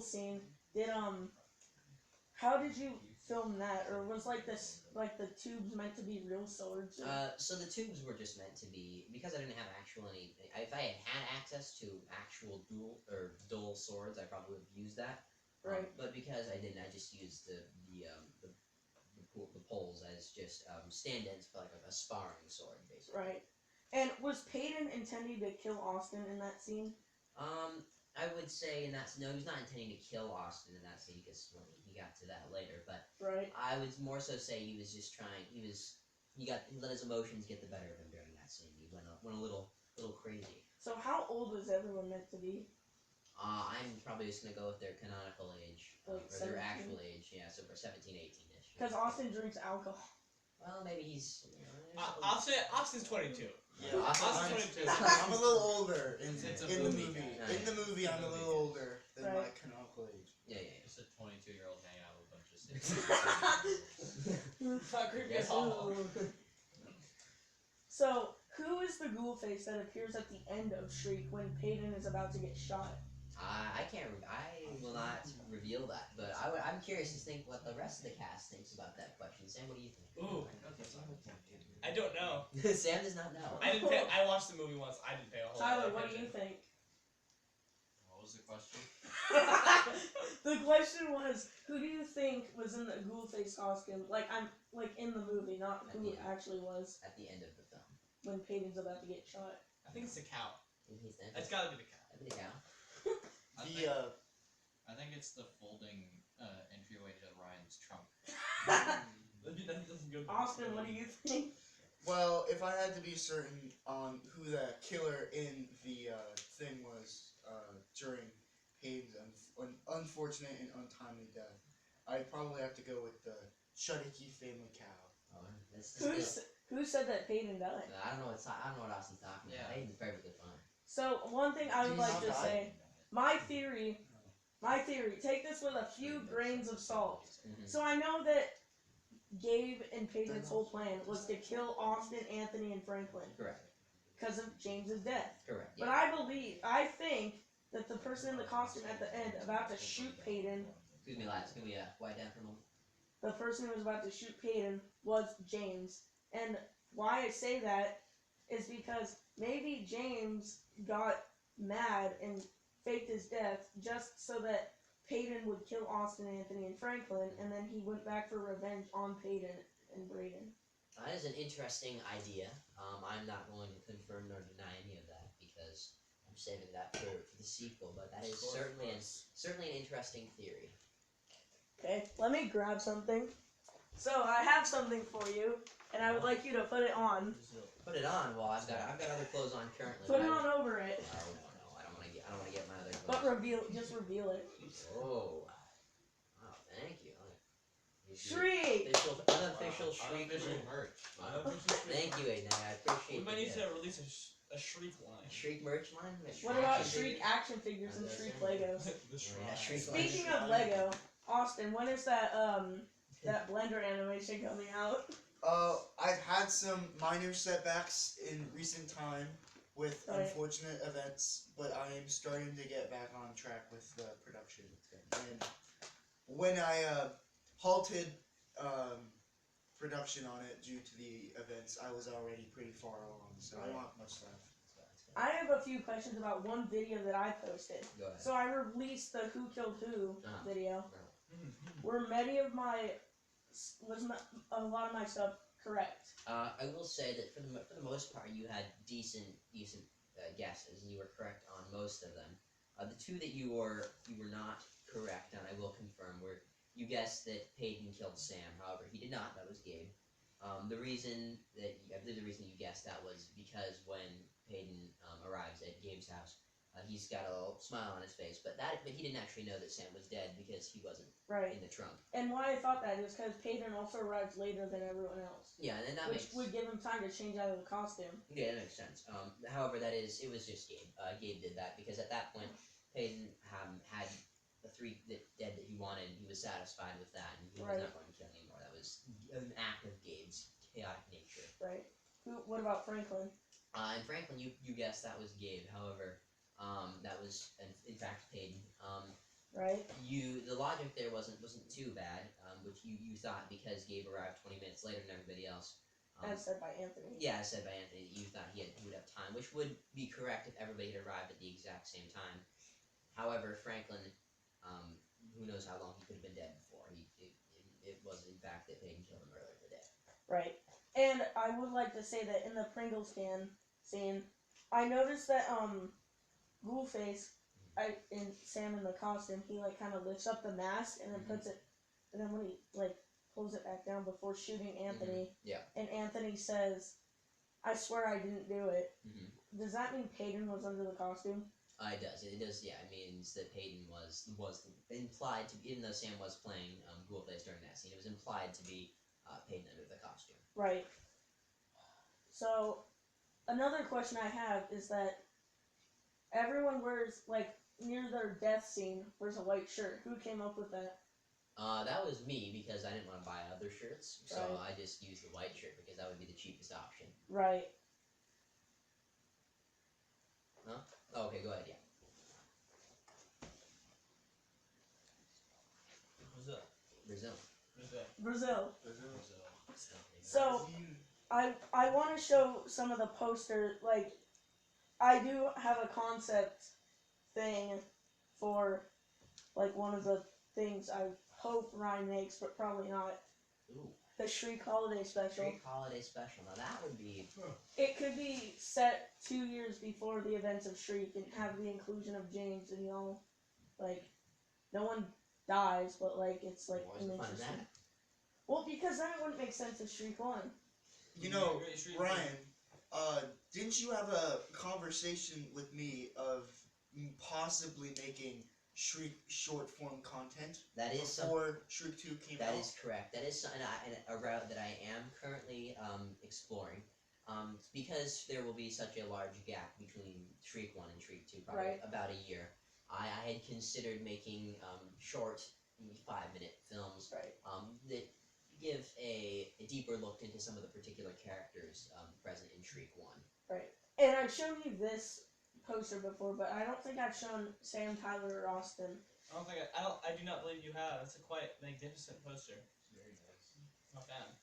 scene. Did how did you film that, or was like this like the tubes meant to be real swords? So the tubes were just meant to be because I didn't have actual any. If I had access to actual dual swords, I probably would have used that. Right. But because I didn't, I just used the poles as just stand-ins for like a sparring sword, basically. Right. And was Peyton intending to kill Austin in that scene? I would say no, he's not intending to kill Austin in that scene because he got to that later. But right. I would more so say he was just trying. He let his emotions get the better of him during that scene. He went a little crazy. So how old was everyone meant to be? I'm probably just gonna go with their canonical age, Like or their actual age. Yeah, so for 17, 18-ish. Because Austin drinks alcohol. Well, maybe he's. I'll say Austin's 22. Yeah, Austin's 22. I'm a little older in the movie. Yeah. In the movie, I'm a little older than my canonical age. Yeah. Just a 22-year-old hanging out with a bunch of It's not creepy at all. So, who is the ghoul face that appears at the end of Shriek when Peyton is about to get shot? I can't. I will not reveal that, but I'm curious to think what the rest of the cast thinks about that question. Sam, what do you think? Ooh. I don't know. Sam does not know. I watched the movie once. I didn't pay a whole lot Tyler, of what do attention. you think? What was the question? The question was, who do you think was in the ghoul face costume? Like in the movie, not who it actually was. At the end of the film. When Peyton's about to get shot. I think it's the cow. It's It's gotta be the cow. the cow. I think it's the folding entryway to Ryan's trunk. That's good. Austin, what do you think? Well, if I had to be certain on who the killer in the thing was during Payne's unfortunate and untimely death, I'd probably have to go with the Chudecke family cow. Oh, Who said that Peyton died? I don't know what Austin's talking about. Yeah. Peyton's perfectly fine. So one thing I would Did he like not to die? say, my theory, take this with a few grains of salt. Mm-hmm. So I know that Gabe and Peyton's whole plan was to kill Austin, Anthony, and Franklin Correct. because of James's death. Correct. But Yeah. I think that the person in the costume at the end about to shoot Peyton, Excuse me, lads. Can we quiet down for a moment? the person who was about to shoot Peyton was James. And why I say that is because maybe James got mad and faked his death just so that Peyton would kill Austin, Anthony, and Franklin, and then he went back for revenge on Peyton and Braden. That is an interesting idea. I'm not going to confirm nor deny any of that because I'm saving that for the sequel. But that is certainly an interesting theory. Okay, let me grab something. So I have something for you, and I would like you to put it on. Put it on. Well, I've got other clothes on currently. Put it on over it. No, I don't want to get my other clothes. But just reveal it. Oh, wow, thank you. Shriek! Unofficial Shriek merch. Thank you, Aiden. I appreciate We might need it. to release a Shriek line. Shriek merch line? What about Action Shriek action figures and Shriek Legos? The Shriek. Yeah, Shriek Speaking of Lego, Austin, when is that Blender animation coming out? I've had some minor setbacks in recent time with Right. unfortunate events, but I am starting to get back on track with the production. And when I halted production on it due to the events, I was already pretty far along, so I don't have much left. I have a few questions about one video that I posted. Go ahead. So I released the Who Killed Who video. Were a lot of my stuff correct? I will say that for the most part, you had decent guesses, and you were correct on most of them. The two that you were not correct on, I will confirm, were you guessed that Peyton killed Sam. However, he did not. That was Gabe. I believe the reason you guessed that was because when Peyton arrives at Gabe's house, he's got a little smile on his face, but he didn't actually know that Sam was dead because he wasn't Right. in the trunk. And why I thought that is because Peyton also arrived later than everyone else. Yeah, and that Which would give him time to change out of the costume. Yeah, that makes sense. However, it was just Gabe. Gabe did that because at that point, Peyton had the three dead that he wanted, and he was satisfied with that, and he was not going to kill anymore. That was an act of Gabe's chaotic nature. Right. What about Franklin? And Franklin, you guessed that was Gabe. However, that was in fact Peyton. right? The logic there wasn't too bad, which you thought because Gabe arrived 20 minutes later than everybody else. As said by Anthony. Yeah, as said by Anthony, you thought he would have time, which would be correct if everybody had arrived at the exact same time. However, Franklin, who knows how long he could have been dead before. It was in fact that Peyton killed him earlier in the day. Right. And I would like to say that in the Pringles can scene, I noticed that Ghoulface, in Sam in the costume, he like kind of lifts up the mask and then puts it, and then when he like pulls it back down before shooting Anthony, Yeah. and Anthony says, "I swear I didn't do it." Does that mean Peyton was under the costume? It does. It does. Yeah, it means that Peyton was implied to, even though Sam was playing Ghoulface during that scene, it was implied to be Peyton under the costume. Right. So, another question I have is that everyone wears, like, near their death scene, wears a white shirt. Who came up with that? That was me because I didn't want to buy other shirts, so Right. I just used the white shirt because that would be the cheapest option. Right. Oh, okay, go ahead. Yeah. Brazil. Brazil. Brazil. So, I want to show some of the posters. Like, I do have a concept thing for, like, one of the things I hope Ryan makes, but probably not. Ooh. The Shriek Holiday Special. Shriek Holiday Special. Now that would be. It could be set 2 years before the events of Shriek and have the inclusion of James and like, no one dies, but like it's like What's the fun of that? Well, because then it wouldn't make sense if Shriek won. You know, Ryan, didn't you have a conversation with me of possibly making Shriek short form content That is before Shriek 2 came out? That is correct. That is a route that I am currently exploring. Because there will be such a large gap between Shriek 1 and Shriek 2, probably Right. about a year. I had considered making short 5-minute films Right. that give a deeper look into some of the particular characters present in Shriek 1. Right. And I've shown you this poster before, but I don't think I've shown Sam, Tyler, or Austin. I do not believe you have. It's a quite magnificent poster. Very nice. Not bad.